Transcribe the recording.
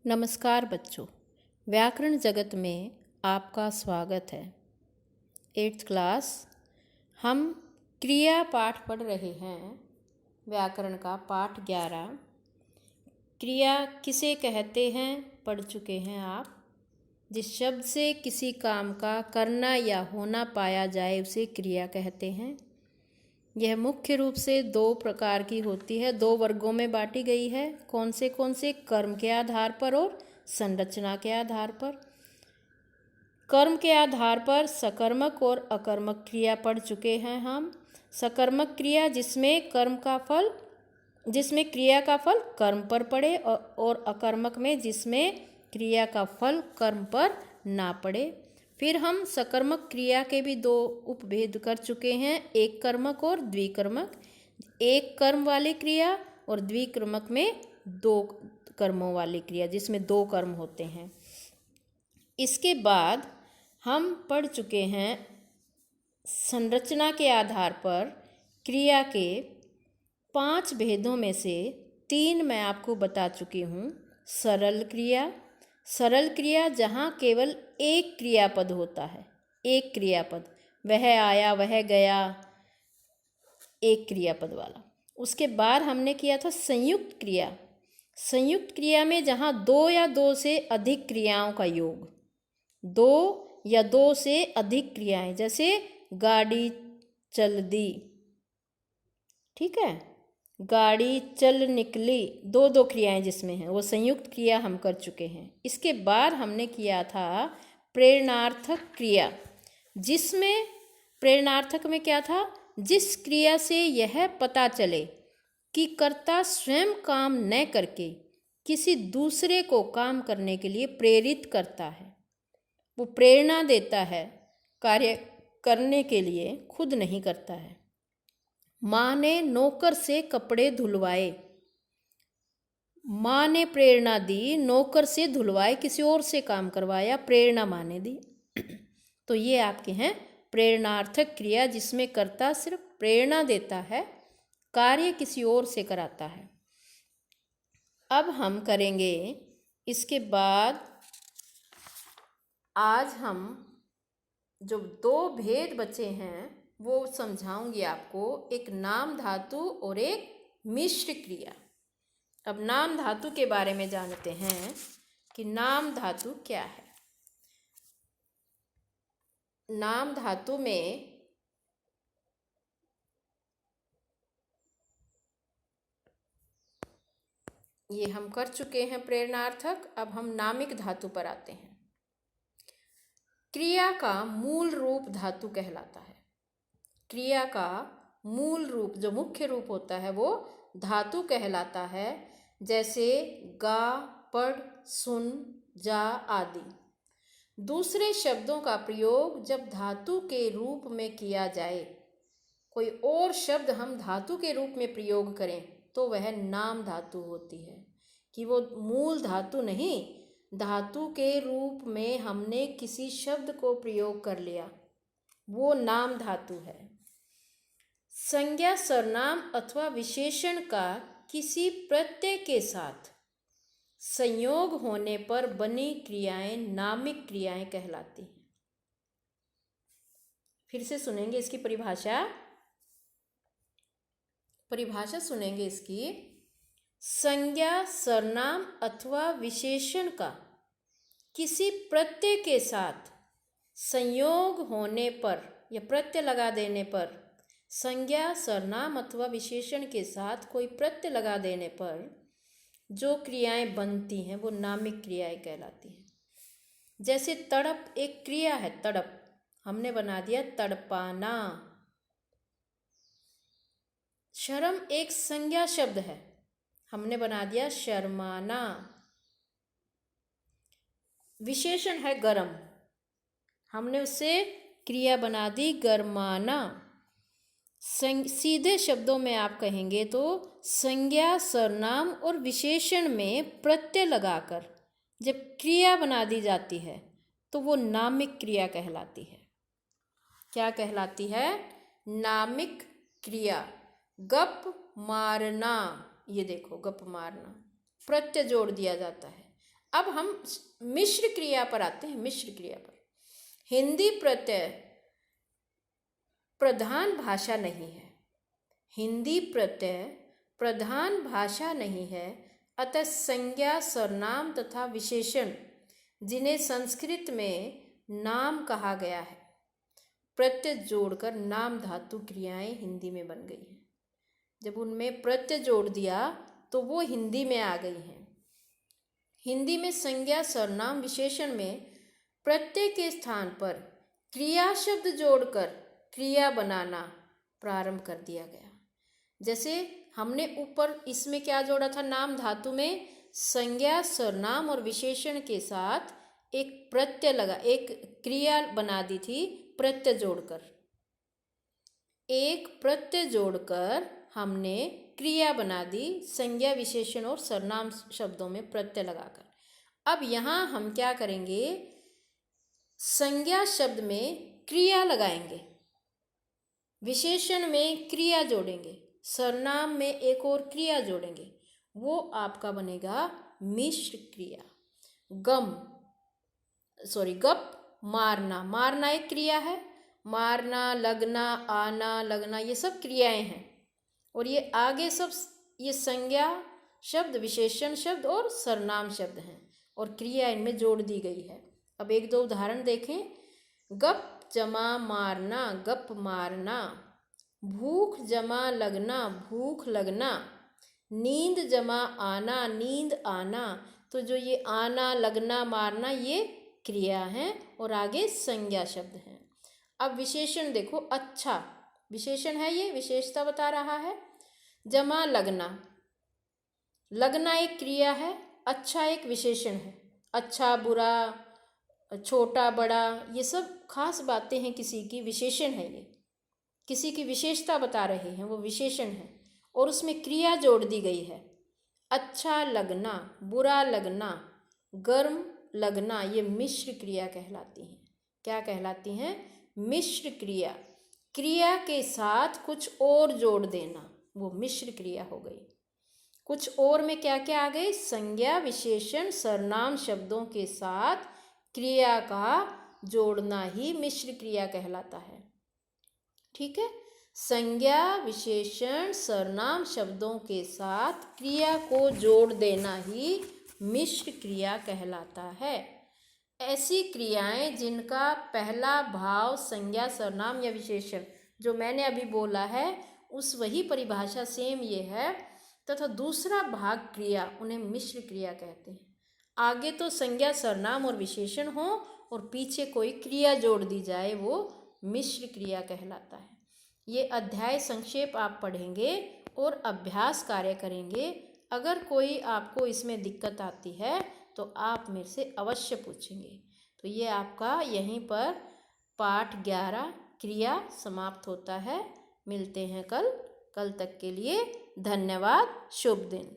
नमस्कार बच्चों, व्याकरण जगत में आपका स्वागत है। 8th क्लास हम क्रिया पाठ पढ़ रहे हैं। व्याकरण का पाठ 11 क्रिया किसे कहते हैं पढ़ चुके हैं आप। जिस शब्द से किसी काम का करना या होना पाया जाए उसे क्रिया कहते हैं। यह मुख्य रूप से दो प्रकार की होती है, दो वर्गों में बांटी गई है। कौन से कर्म के आधार पर और संरचना के आधार पर। कर्म के आधार पर सकर्मक और अकर्मक क्रिया पढ़ चुके हैं हम। सकर्मक क्रिया जिसमें क्रिया का फल कर्म पर पड़े और अकर्मक में जिसमें क्रिया का फल कर्म पर ना पड़े। फिर हम सकर्मक क्रिया के भी दो उपभेद कर चुके हैं, एक कर्मक और द्विकर्मक। एक कर्म वाली क्रिया और द्विकर्मक में दो कर्मों वाली क्रिया जिसमें दो कर्म होते हैं। इसके बाद हम पढ़ चुके हैं संरचना के आधार पर क्रिया के 5 भेदों में से 3 मैं आपको बता चुकी हूँ। सरल क्रिया जहाँ केवल एक क्रियापद होता है, एक क्रियापद, वह आया वह गया, एक क्रियापद वाला। उसके बाद हमने किया था संयुक्त क्रिया में जहाँ 2 या 2 से अधिक क्रियाओं का योग, 2 या 2 से अधिक क्रियाएं, जैसे गाड़ी चल दी, ठीक है, गाड़ी चल निकली, 2 क्रियाएं जिसमें हैं वो संयुक्त क्रिया हम कर चुके हैं। इसके बाद हमने किया था प्रेरणार्थक क्रिया, जिसमें प्रेरणार्थक में क्या था, जिस क्रिया से यह पता चले कि कर्ता स्वयं काम न करके किसी दूसरे को काम करने के लिए प्रेरित करता है, वो प्रेरणा देता है कार्य करने के लिए, खुद नहीं करता है। माँ ने नौकर से कपड़े धुलवाए, माँ ने प्रेरणा दी, नौकर से धुलवाए, किसी और से काम करवाया, प्रेरणा माँ ने दी। तो ये आपके हैं प्रेरणार्थक क्रिया, जिसमें कर्ता सिर्फ प्रेरणा देता है, कार्य किसी और से कराता है। अब हम करेंगे इसके बाद, आज हम जो 2 भेद बचे हैं वो समझाऊंगी आपको, एक नाम धातु और एक मिश्र क्रिया। अब नाम धातु के बारे में जानते हैं कि नाम धातु क्या है। नाम धातु में ये हम कर चुके हैं प्रेरणार्थक। अब हम नामिक धातु पर आते हैं। क्रिया का मूल रूप धातु कहलाता है। क्रिया का मूल रूप, जो मुख्य रूप होता है, वो धातु कहलाता है। जैसे गा, पढ़, सुन, जा आदि। दूसरे शब्दों का प्रयोग जब धातु के रूप में किया जाए, कोई और शब्द हम धातु के रूप में प्रयोग करें तो वह नाम धातु होती है। कि वो मूल धातु नहीं, धातु के रूप में हमने किसी शब्द को प्रयोग कर लिया, वो नाम धातु है। संज्ञा, सर्वनाम अथवा विशेषण का किसी प्रत्यय के साथ संयोग होने पर बनी क्रियाएं नामिक क्रियाएं कहलाती हैं। फिर से सुनेंगे इसकी परिभाषा सुनेंगे इसकी। संज्ञा, सर्वनाम अथवा विशेषण का किसी प्रत्यय के साथ संयोग होने पर या प्रत्यय लगा देने पर, संज्ञा, सर्वनाम अथवा विशेषण के साथ कोई प्रत्यय लगा देने पर जो क्रियाएं बनती हैं वो नामिक क्रियाएं कहलाती हैं। जैसे तड़प एक क्रिया है, तड़प हमने बना दिया तड़पाना। शर्म एक संज्ञा शब्द है, हमने बना दिया शर्माना। विशेषण है गरम, हमने उससे क्रिया बना दी गरमाना। सीधे शब्दों में आप कहेंगे तो संज्ञा, सर्वनाम और विशेषण में प्रत्यय लगाकर जब क्रिया बना दी जाती है तो वो नामिक क्रिया कहलाती है। क्या कहलाती है? नामिक क्रिया। गप मारना, ये देखो गप मारना, प्रत्यय जोड़ दिया जाता है। अब हम मिश्र क्रिया पर आते हैं। मिश्र क्रिया पर हिंदी प्रत्यय प्रधान भाषा नहीं है। हिंदी प्रत्यय प्रधान भाषा नहीं है, अतः संज्ञा, सर्वनाम तथा विशेषण जिन्हें संस्कृत में नाम कहा गया है, प्रत्यय जोड़कर नाम धातु क्रियाएं हिंदी में बन गई हैं। जब उनमें प्रत्यय जोड़ दिया तो वो हिंदी में आ गई हैं। हिंदी में संज्ञा, सर्वनाम, विशेषण में प्रत्यय के स्थान पर क्रिया शब्द जोड़कर क्रिया बनाना प्रारंभ कर दिया गया। जैसे हमने ऊपर इसमें क्या जोड़ा था, नाम धातु में संज्ञा, सर्वनाम और विशेषण के साथ एक प्रत्यय लगा, एक क्रिया बना दी थी प्रत्यय जोड़कर। एक प्रत्यय जोड़कर हमने क्रिया बना दी संज्ञा, विशेषण और सर्वनाम शब्दों में प्रत्यय लगाकर। अब यहाँ हम क्या करेंगे, संज्ञा शब्द में क्रिया लगाएंगे, विशेषण में क्रिया जोड़ेंगे, सर्वनाम में एक और क्रिया जोड़ेंगे। वो आपका बनेगा मिश्र क्रिया। गप मारना, मारना एक क्रिया है। मारना, लगना, आना, लगना, ये सब क्रियाएं हैं। और ये आगे सब ये संज्ञा शब्द, विशेषण शब्द और सर्वनाम शब्द हैं और क्रिया इनमें जोड़ दी गई है। अब एक दो उदाहरण देखें। गप जमा मारना, गप मारना। भूख जमा लगना, भूख लगना। नींद जमा आना, नींद आना। तो जो ये आना, लगना, मारना ये क्रिया हैं और आगे संज्ञा शब्द हैं। अब विशेषण देखो, अच्छा विशेषण है, ये विशेषता बता रहा है। जमा लगना, लगना एक क्रिया है, अच्छा एक विशेषण है। अच्छा, बुरा, छोटा, बड़ा, ये सब खास बातें हैं, किसी की विशेषण है। ये किसी की विशेषता बता रहे हैं, वो विशेषण है और उसमें क्रिया जोड़ दी गई है। अच्छा लगना, बुरा लगना, गर्म लगना, ये मिश्र क्रिया कहलाती हैं। क्या कहलाती हैं? मिश्र क्रिया। क्रिया के साथ कुछ और जोड़ देना, वो मिश्र क्रिया हो गई। कुछ और में क्या क्या आ गई? संज्ञा, विशेषण, सर्वनाम शब्दों के साथ क्रिया का जोड़ना ही मिश्र क्रिया कहलाता है। ठीक है, संज्ञा, विशेषण, सर्वनाम शब्दों के साथ क्रिया को जोड़ देना ही मिश्र क्रिया कहलाता है। ऐसी क्रियाएं जिनका पहला भाव संज्ञा, सर्वनाम या विशेषण जो मैंने अभी बोला है उस वही परिभाषा सेम ये है, तथा दूसरा भाग क्रिया, उन्हें मिश्र क्रिया कहते हैं। आगे तो संज्ञा, सर्वनाम और विशेषण हो और पीछे कोई क्रिया जोड़ दी जाए, वो मिश्र क्रिया कहलाता है। ये अध्याय संक्षेप आप पढ़ेंगे और अभ्यास कार्य करेंगे। अगर कोई आपको इसमें दिक्कत आती है तो आप मेरे से अवश्य पूछेंगे। तो ये आपका यहीं पर पाठ 11 क्रिया समाप्त होता है। मिलते हैं कल तक के लिए धन्यवाद। शुभ दिन।